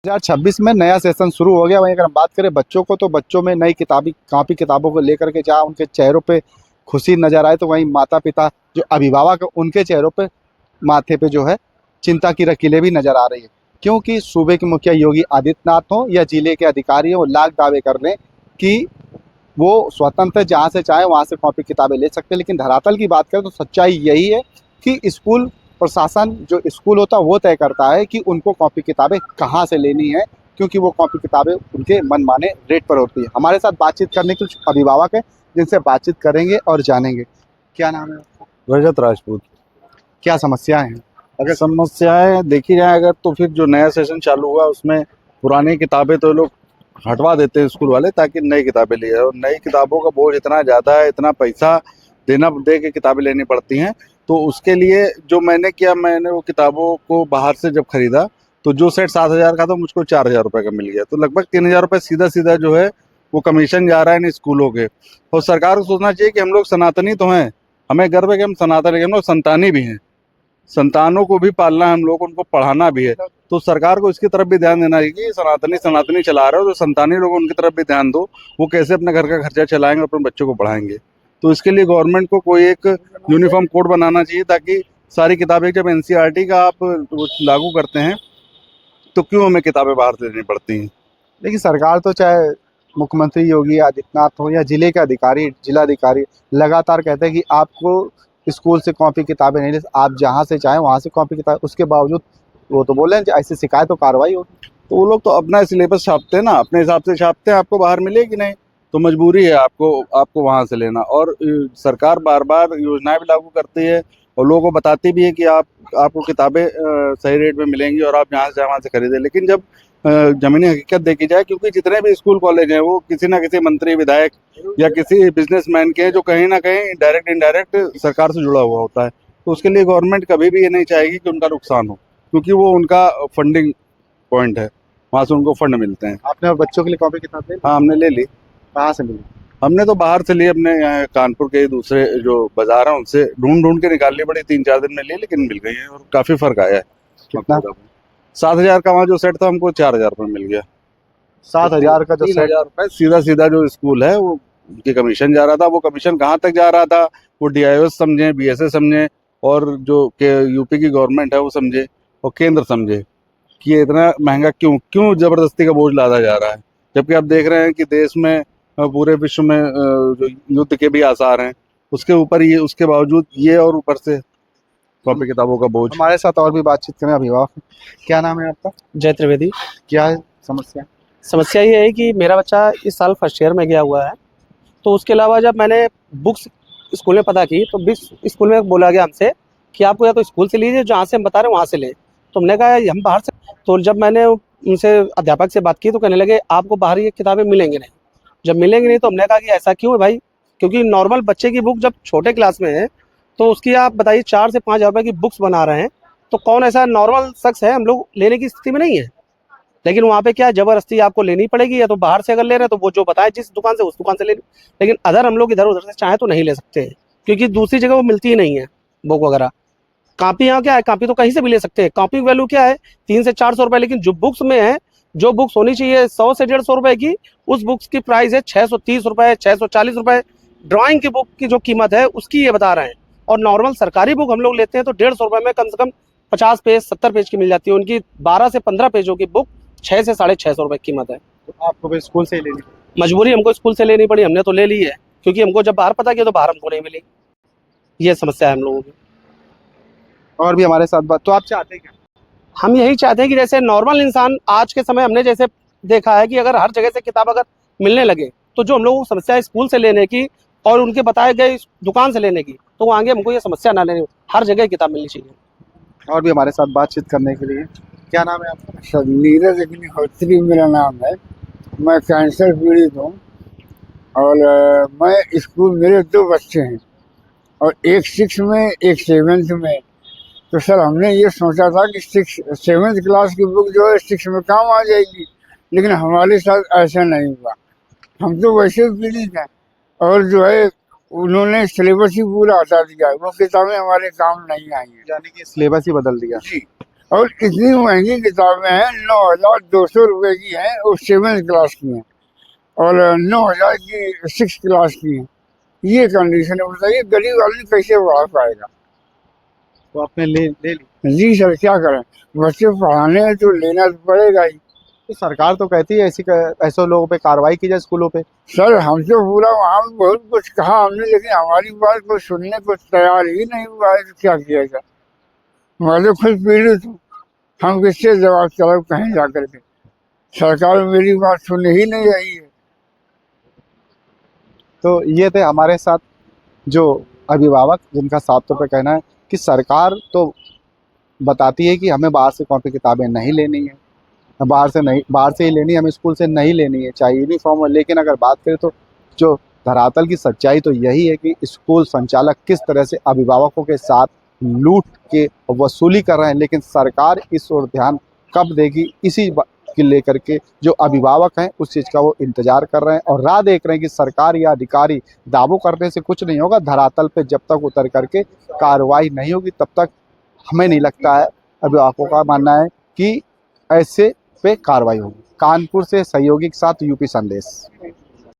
2026 में नया सेशन शुरू हो गया। वहीं अगर हम बात करें बच्चों को, तो बच्चों में नई कापी किताबों को लेकर के जहाँ उनके चेहरों पे खुशी नजर आए, तो वहीं माता पिता जो अभिभावक हैं, उनके चेहरों पे माथे पे जो है चिंता की लकीरें भी नजर आ रही है। क्योंकि सूबे के मुखिया योगी आदित्यनाथ हों या जिले के अधिकारी हों, लाख दावे कर रहे हैं कि वो स्वतंत्र जहाँ से चाहे वहाँ से कॉपी किताबें ले सकते हैं। लेकिन धरातल की बात करें तो सच्चाई यही है कि स्कूल प्रशासन, जो स्कूल होता है, वो तय करता है कि उनको कॉपी किताबें कहाँ से लेनी है, क्योंकि वो कॉपी किताबें उनके मनमाने रेट पर होती है। हमारे साथ बातचीत करने के कुछ अभिभावक हैं जिनसे बातचीत करेंगे और जानेंगे। क्या नाम है आपका? रजत राजपूत। क्या समस्याएं हैं? अगर समस्याएं देखी जाए अगर, तो फिर जो नया सेशन चालू हुआ उसमें पुरानी किताबें तो लोग हटवा देते हैं स्कूल वाले, ताकि नई किताबें लिए। और नई किताबों का बोझ इतना ज़्यादा है, इतना पैसा दे के किताबें लेनी पड़ती हैं। तो उसके लिए जो मैंने किया, मैंने वो किताबों को बाहर से जब खरीदा, तो जो सेट 7,000 का था मुझको 4,000 रुपये का मिल गया। तो लगभग 3,000 रुपये सीधा सीधा जो है वो कमीशन जा रहा है इन स्कूलों के। और सरकार को सोचना चाहिए कि हम लोग सनातनी तो हैं, हमें गर्व है कि हम सनातनी, हम लोग संतानी भी हैं, संतानों को भी पालना है हम लोग, उनको पढ़ाना भी है। तो सरकार को इसकी तरफ भी ध्यान देना है कि सनातनी चला रहे हो, तो संतानी लोग उनकी तरफ भी ध्यान दो, वो कैसे अपने घर का खर्चा चलाएंगे, अपने बच्चों को पढ़ाएंगे। तो इसके लिए गवर्नमेंट को कोई एक यूनिफॉर्म कोड बनाना चाहिए, ताकि सारी किताबें, जब एनसीईआरटी का आप लागू करते हैं तो क्यों हमें किताबें बाहर से लेनी पड़ती हैं। देखिए, सरकार तो चाहे मुख्यमंत्री योगी आदित्यनाथ हो या जिले के अधिकारी, जिलाधिकारी, लगातार कहते हैं कि आपको स्कूल से कॉपी किताबें नहीं ले, आप जहाँ से चाहें वहाँ से कॉपी किताब। उसके बावजूद वो तो बोले हैं कि ऐसी शिकायत तो कार्रवाई होगी। तो वो लोग तो अपना सिलेबस छापते हैं ना, अपने हिसाब से छापते हैं, आपको बाहर मिलेगी नहीं, तो मजबूरी है आपको वहाँ से लेना। और सरकार बार बार योजनाएं भी लागू करती है और लोगों को बताती भी है कि आपको किताबें सही रेट में मिलेंगी और आप जहाँ से चाहे वहाँ से खरीदें। लेकिन जब जमीनी हकीकत देखी जाए, क्योंकि जितने भी स्कूल कॉलेज हैं वो किसी ना किसी मंत्री, विधायक या किसी बिजनेसमैन के हैं, जो कहीं ना कहीं डायरेक्ट इनडायरेक्ट सरकार से जुड़ा हुआ होता है। तो उसके लिए गवर्नमेंट कभी भी ये नहीं चाहेगी कि उनका नुकसान हो, क्योंकि वो उनका फंडिंग पॉइंट है, वहाँ से उनको फंड मिलते हैं। आपने बच्चों के लिए कॉपी किताब ले ली? हाँ, हमने ले ली। कहाँ से मिली? हमने तो बाहर से लिए, अपने यहाँ कानपुर के दूसरे जो बाजार हैं उनसे ढूंढ के निकालनी पड़ी, 3-4 दिन में ली, लेकिन मिल गई है और काफी फर्क आया है। कितना? 7,000 का वहाँ जो सेट था हमको 4,000 रुपये मिल गया। 7,000 का जो सेट? 3,000 रुपये सीधा सीधा जो स्कूल है वो उनकी कमीशन जा रहा था। वो कमीशन कहाँ तक जा रहा था, वो DIOs समझे, BSS समझे, और जो यूपी की गवर्नमेंट है वो समझे, और केंद्र समझे कि ये इतना महंगा क्यों जबरदस्ती का बोझ लादा जा रहा है। जबकि आप देख रहे हैं कि देश में, पूरे विश्व में जो युद्ध के भी आसार हैं, उसके ऊपर ये, उसके बावजूद ये, और ऊपर से कॉपी किताबों का बोझ। हमारे साथ और भी बातचीत करें अभिभावक। क्या नाम है आपका? जय त्रिवेदी। क्या है समस्या? समस्या ये है कि मेरा बच्चा इस साल फर्स्ट ईयर में गया हुआ है, तो उसके अलावा जब मैंने बुक्स स्कूल में पता की, तो स्कूल में बोला गया हमसे कि आपको या तो स्कूल से लीजिए, जहाँ से हम बता रहे हैं वहाँ से लें। तो हमने कहा हम बाहर से। तो जब मैंने उनसे, अध्यापक से बात की, तो कहने लगे आपको बाहर ये किताबें मिलेंगी नहीं। जब मिलेंगी नहीं तो हमने कहा कि ऐसा क्यों है भाई, क्योंकि नॉर्मल बच्चे की बुक जब छोटे क्लास में है तो उसकी आप बताइए 4 से 5 हज़ार रुपये की बुक्स बना रहे हैं, तो कौन ऐसा नॉर्मल शख्स है, हम लोग लेने की स्थिति में नहीं है। लेकिन वहाँ पे क्या, जबरदस्ती आपको लेनी पड़ेगी, या तो बाहर से अगर ले रहे हैं तो वो जो बताए जिस दुकान से, उस दुकान से ले। लेकिन अदर हम लोग इधर उधर से चाहे तो नहीं ले सकते हैं, क्योंकि दूसरी जगह वो मिलती ही नहीं है बुक वगैरह। कॉपी यहाँ क्या है, कॉपी तो कहीं से भी ले सकते हैं। कॉपी वैल्यू क्या है, 300 से 400 रुपये। लेकिन जो बुक्स में है, जो बुक्स होनी चाहिए 100 से 150 रुपये की, उस बुक्स की प्राइस है 630 रुपये, 640 रुपये। ड्राइंग की बुक की जो कीमत है उसकी ये बता रहे हैं। और नॉर्मल सरकारी बुक हम लोग लेते हैं तो 150 रुपये में कम से कम 50 पेज 70 पेज की मिल जाती है। उनकी 12 से 15 पेजों की बुक 600 से 650 रुपये कीमत है। तो आपको भी स्कूल से ही लेनी पड़ी? मजबूरी हमको स्कूल से लेनी पड़ी, हमने तो ले ली है, क्योंकि हमको जब बाहर पता किया तो बाहर हमको नहीं मिली। ये समस्या है हम लोगों की। और भी हमारे साथ बात। तो आप चाहते हैं क्या? हम यही चाहते हैं कि जैसे नॉर्मल इंसान आज के समय, हमने जैसे देखा है कि अगर हर जगह से किताब अगर मिलने लगे, तो जो हम लोगों को समस्या है स्कूल से लेने की और उनके बताए गए दुकान से लेने की, तो आगे हमको ये समस्या ना लेनी, हर जगह किताब मिलनी चाहिए। और भी हमारे साथ बातचीत करने के लिए। क्या नाम है आपका? सर, नीरज अग्निहोत्री मेरा नाम है। मैं कैंसर पीड़ित हूँ और मैं स्कूल, मेरे 2 बच्चे हैं और एक 6 में, एक 7th में। तो सर, हमने ये सोचा था कि 7th क्लास की बुक जो है 6 में काम आ जाएगी, लेकिन हमारे साथ ऐसा नहीं हुआ। हम तो वैसे पीड़ित हैं और जो है उन्होंने सिलेबस ही पूरा हटा दिया, वो किताबें हमारे काम नहीं आई हैं। यानी कि सिलेबस ही बदल दिया। जी, और इतनी महंगी किताबें हैं, 9,200 रुपये की हैं, वो 7th क्लास की हैं, और 9,000 की 6th क्लास की हैं। ये कंडीशन है, बताइए गरीब आदमी कैसे पढ़ा पाएगा। तो आपने ले ली। जी सर, क्या करें, बच्चे पढ़ाने हैं तो लेना तो पड़ेगा ही। तो सरकार तो कहती है ऐसे लोगों पे कार्रवाई की जाए स्कूलों पे। सर हम तो पूरा वहाँ पे बहुत कुछ कहा हमने, लेकिन हमारी बात कोई सुनने को तैयार ही नहीं हुआ है, तो क्या किया जाए। मैं तो खुद पीड़ित हूँ, हम किससे जवाब तलब कहीं जा करके, सरकार मेरी बात सुन ही नहीं रही है। तो ये थे हमारे साथ जो अभिभावक, जिनका साफ तौर पे कहना है कि सरकार तो बताती है कि हमें बाहर से कॉपी किताबें नहीं लेनी है, बाहर से ही लेनी है, हमें स्कूल से नहीं लेनी है, चाहे यूनिफॉर्म हो। लेकिन अगर बात करें तो जो धरातल की सच्चाई तो यही है कि स्कूल संचालक किस तरह से अभिभावकों के साथ लूट के वसूली कर रहे हैं। लेकिन सरकार इस ओर ध्यान कब देगी, इसी के लेकर के जो अभिभावक हैं उस चीज़ का वो इंतजार कर रहे हैं और राह देख रहे हैं कि सरकार या अधिकारी दावों करने से कुछ नहीं होगा। धरातल पे जब तक उतर करके कार्रवाई नहीं होगी तब तक हमें नहीं लगता है, अभिभावकों का मानना है कि ऐसे पे कार्रवाई होगी। कानपुर से सहयोगी के साथ यूपी संदेश।